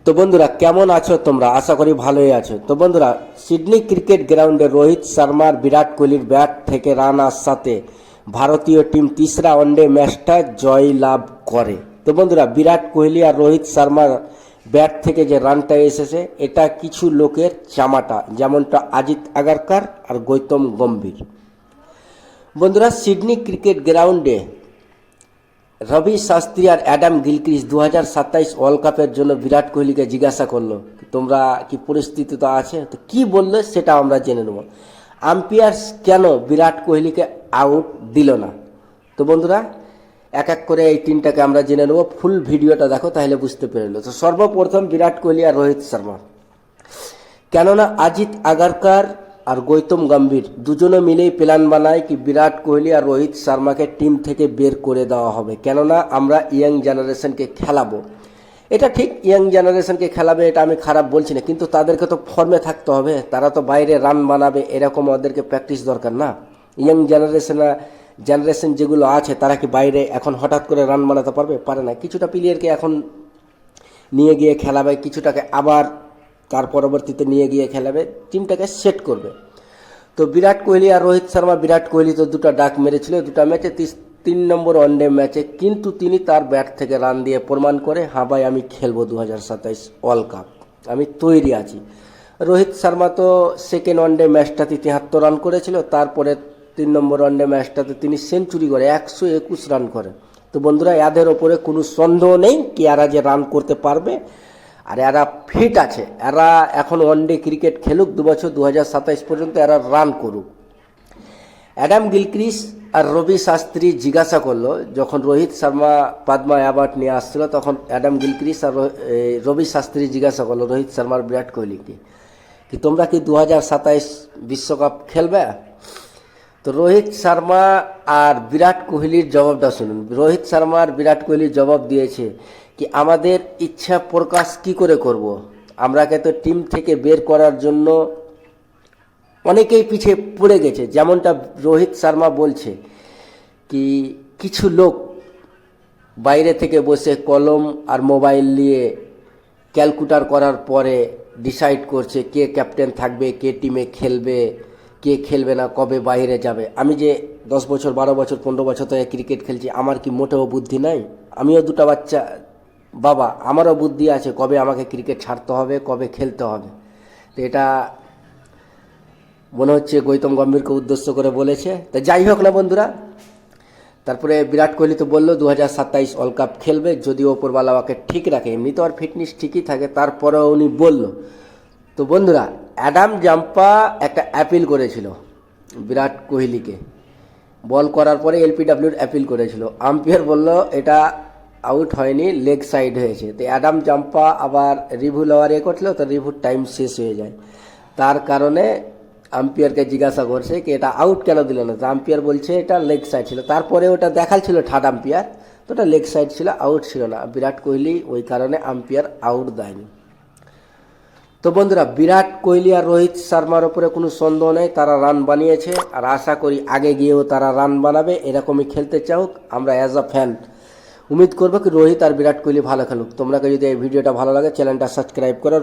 তো বন্ধুরা কেমন আছো তোমরা? আশা করি ভালোই আছো। তো বন্ধুরা, সিডনি ক্রিকেট গ্রাউন্ডে রোহিত শর্মার বিরাট কোহলির ব্যাট থেকে রান আসাতে ভারতীয় টিম তিসরা ওয়ানডে ম্যাচটা জয় লাভ করে। তো বন্ধুরা, বিরাট কোহলি আর রোহিত শর্মার ব্যাট থেকে যে রানটা এসেছে এটা কিছু লোকের চামাটা, যেমনটা অজিত আগারকার আর গৌতম গম্ভীর। বন্ধুরা, সিডনি ক্রিকেট গ্রাউন্ডে রবি শাস্ত্রী আর অ্যাডাম গিলক্রিস্ট 2027 ওয়ার্ল্ড কাপের জন্য বিরাট কোহলিকে জিজ্ঞাসা করলো তোমরা কি পরিস্থিতিতে আছে, তো কি বললো সেটা আমরা জেনে নেব। আম্পায়ার্স কেন বিরাট কোহলিকে আউট দিল না? তো বন্ধুরা, এক এক করে এই তিনটাকে আমরা জেনে নেব। ফুল ভিডিওটা দেখো, তাহলে বুঝতে পেরলো। তো সর্বপ্রথম বিরাট কোহলি আর রোহিত শর্মা, কেননা অজিত আগারকার আর গৌতম গম্ভীর দুজনে মিলেই প্ল্যান বানায় কি বিরাট কোহলি আর রোহিত শর্মাকে টিম থেকে বের করে দেওয়া হবে, কেননা আমরা ইয়াং জেনারেশনকে খেলাবো। এটা ঠিক, ইয়াং জেনারেশনকে খেলাবে, এটা আমি খারাপ বলছি না, কিন্তু তাদেরকে তো ফর্মে থাকতে হবে। তারা তো বাইরে রান বানাবে, এরকম ওদেরকে প্র্যাকটিস দরকার না। ইয়াং জেনারেশন যেগুলো আছে তারা কি বাইরে এখন হঠাৎ করে রান বানাতে পারে না। কিছুটা প্লেয়ারকে এখন নিয়ে গিয়ে খেলাবে, কিছুটাকে আবার তার পরবর্তীতে নিয়ে গিয়ে খেলাবে, টিমটাকে সেট করবে। তো বিরাট কোহলি আর রোহিত শর্মা, বিরাট কোহলি তো দুটো ডাক মেরেছিল দুটো ম্যাচে, 3 নম্বর ওয়ানডে ম্যাচে, কিন্তু তিনি তার ব্যাট থেকে রান দিয়ে প্রমাণ করে হ্যাঁ ভাই আমি খেলবো 2027 ওয়ার্ল্ড কাপ, আমি তৈরি আছি। রোহিত শর্মা তো সেকেন্ড ওয়ানডে ম্যাচটাতে 73 রান করেছিল, তারপরে 3 নম্বর ওয়ানডে ম্যাচটাতে তিনি সেঞ্চুরি করে 121 রান করে। তো বন্ধুরা, এদের ওপরে কোনো সন্দেহ নেই কি এরা যে রান করতে পারবে, আর এরা ফিট আছে। এরা এখন ওয়ানডে ক্রিকেট খেলুক 2 বছর, 2027 পর্যন্ত এরা রান করুক। অ্যাডাম গিলক্রিস্ট আর রবি শাস্ত্রী জিজ্ঞাসা করলো, যখন রোহিত শর্মা পদ্মা অ্যাওয়ার্ড নিয়ে আসছিল, তখন অ্যাডাম গিলক্রিস্ট আর রবি শাস্ত্রী জিজ্ঞাসা করলো রোহিত শর্মার বিরাট কোহলিকে কি তোমরা কি 2027 বিশ্বকাপ খেলবে? তো রোহিত শর্মা আর বিরাট কোহলির জবাবটা শুনুন। রোহিত শর্মা আর বিরাট কোহলির জবাব দিয়েছে কি আমাদের ইচ্ছা প্রকাশ কি করে করব, আমরাকে তো টিম থেকে বের করার জন্য অনেকেই পিছিয়ে পড়ে গেছে। যেমনটা রোহিত শর্মা বলছে কি কিছু লোক বাইরে থেকে বসে কলম আর মোবাইল নিয়ে ক্যালকুলেটর করার পরে ডিসাইড করছে কে ক্যাপ্টেন থাকবে, কে টিমে খেলবে, কে খেলবে না, কবে বাইরে যাবে। আমি যে 10 বছর 12 বছর 15 বছর থেকে ক্রিকেট খেলছি, আমার কি মোটেও বুদ্ধি নাই? আমিও দুটো বাচ্চা বাবা, আমারও বুদ্ধি আছে কবে আমাকে ক্রিকেট ছাড়তে হবে, কবে খেলতে হবে। তো এটা মনে হচ্ছে গৌতম গম্ভীরকে উদ্দেশ্য করে বলেছে। তো যাই হোক না বন্ধুরা, তারপরে বিরাট কোহলি তো বললো 2027 ওয়ার্ল্ড কাপ খেলবে যদি ওপরওয়ালা ওকে ঠিক রাখে। এমনি তো আর ফিটনেস ঠিকই থাকে, তারপরেও উনি বলল। তো বন্ধুরা, অ্যাডাম জাম্পা একটা অ্যাপিল করেছিল বিরাট কোহলিকে, বল করার পরে এলপিডব্লিউর অ্যাপিল করেছিল। আম্পায়ার বলল এটা আউট হয়নি, লেগ সাইড হয়েছে। তো অ্যাডাম জাম্পা আবার রিভিউ লওয়ার করছিল, তো রিভিউর টাইম শেষ হয়ে যায়। তার কারণে আম্পায়ারকে জিজ্ঞাসা করছে কি এটা আউট কেন দিল না, তো আম্পায়ার বলছে এটা লেগ সাইড ছিল। তারপরে ওটা দেখাচ্ছিল থার্ড আম্পায়ার, তো ওটা লেগ সাইড ছিল, আউট ছিল না। বিরাট কোহলি ওই কারণে আম্পায়ার আউট দেয়নি। তো বন্ধুরা, বিরাট কোহলি আর রোহিত শর্মার ওপরে কোনো সন্দেহ নেই, তারা রান বানিয়েছে, আর আশা করি আগে গিয়েও তারা রান বানাবে। এরকমই খেলতে চাও, আমরা অ্যাজ আ ফ্যান উম্মিদ করবো কি রোহিত আর বিরাট কোহলি ভালো খেলুক। তোমরা যদি এই ভিডিওটা ভালো লাগে চ্যানেলটা সাবস্ক্রাইব করো।